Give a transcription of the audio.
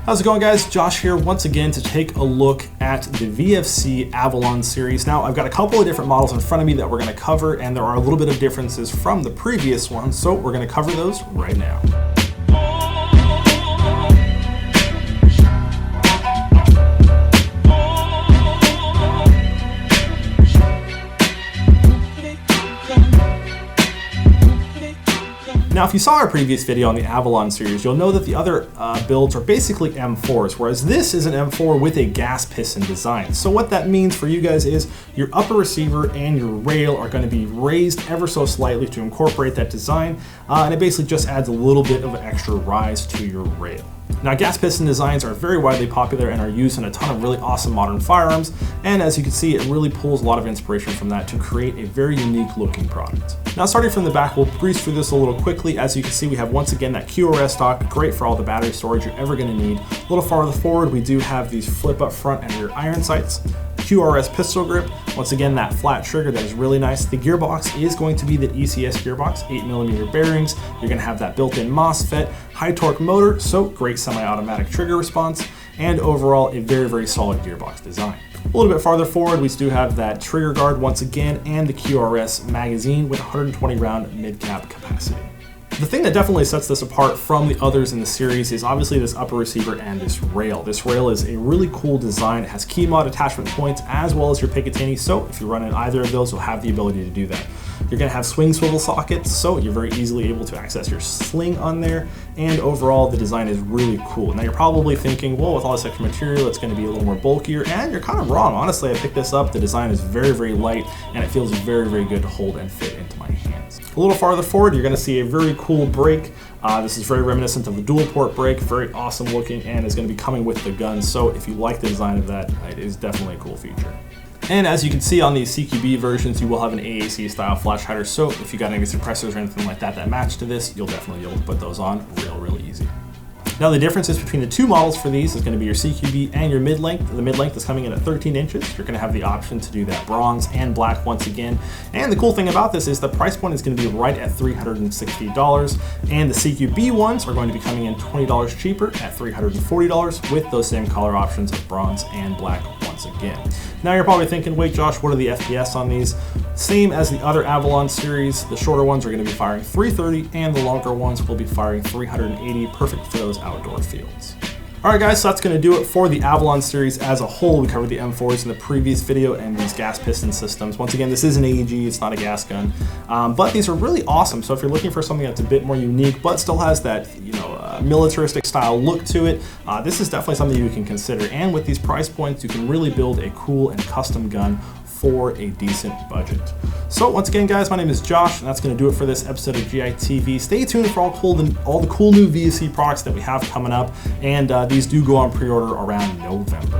How's it going, guys? Josh here once again to take a look at the VFC Avalon series. Now, I've got a couple of different models in front of me that we're going to cover, and there are a little bit of differences from the previous one, so we're going to cover those right now. Now, if you saw our previous video on the Avalon series, you'll know that the other builds are basically M4s, whereas this is an M4 with a gas piston design. So what that means for you guys is your upper receiver and your rail are going to be raised ever so slightly to incorporate that design, and it basically just adds a little bit of extra rise to your rail. Now, gas piston designs are very widely popular and are used in a ton of really awesome modern firearms, and as you can see, it really pulls a lot of inspiration from that to create a very unique looking product. Now, starting from the back, we'll breeze through this a little quickly. As you can see, we have once again that QRS dock, great for all the battery storage you're ever going to need. A little farther forward, we do have these flip up front and rear iron sights. QRS pistol grip, once again that flat trigger that is really nice. The gearbox is going to be the ECS gearbox, 8mm bearings. You're going to have that built-in MOSFET, high torque motor, so great semi-automatic trigger response, and overall a very solid gearbox design. A little bit farther forward, we do have that trigger guard once again and the QRS magazine with 120 round mid-cap capacity. The thing that definitely sets this apart from the others in the series is obviously this upper receiver and this rail. This rail is a really cool design. It has key mod attachment points as well as your Picatinny, so if you run in either of those, you'll have the ability to do that. You're going to have swing swivel sockets, so you're very easily able to access your sling on there, and overall the design is really cool. Now, you're probably thinking, well, with all this extra material, it's going to be a little more bulkier, and you're kind of wrong. Honestly, I picked this up. The design is very light, and it feels very good to hold and fit into my hands. A little farther forward, you're going to see a very cool brake. This is very reminiscent of a dual port brake, very awesome looking, and is going to be coming with the gun. So if you like the design of that, it is definitely a cool feature. And as you can see on these CQB versions, you will have an AAC style flash hider. So if you got any suppressors or anything like that that match to this, you'll definitely be able to put those on real easy. Now, the differences between the two models for these is going to be your CQB and your mid-length. The mid-length is coming in at 13 inches. You're going to have the option to do that bronze and black once again. And the cool thing about this is the price point is going to be right at $360. And the CQB ones are going to be coming in $20 cheaper at $340 with those same color options of bronze and black once again. Now, you're probably thinking, wait, Josh, what are the FPS on these? Same as the other Avalon series. The shorter ones are going to be firing 330 and the longer ones will be firing 380, perfect for those outdoor fields. Alright guys, so that's going to do it for the Avalon series as a whole. We covered the M4s in the previous video and these gas piston systems. Once again, this is an AEG, it's not a gas gun, but these are really awesome. So if you're looking for something that's a bit more unique but still has that, militaristic style look to it, this is definitely something you can consider. And with these price points, you can really build a cool and custom gun for a decent budget. So once again, guys, my name is Josh, and that's going to do it for this episode of GITV. Stay tuned for all the cool new VFC products that we have coming up, and these do go on pre-order around November.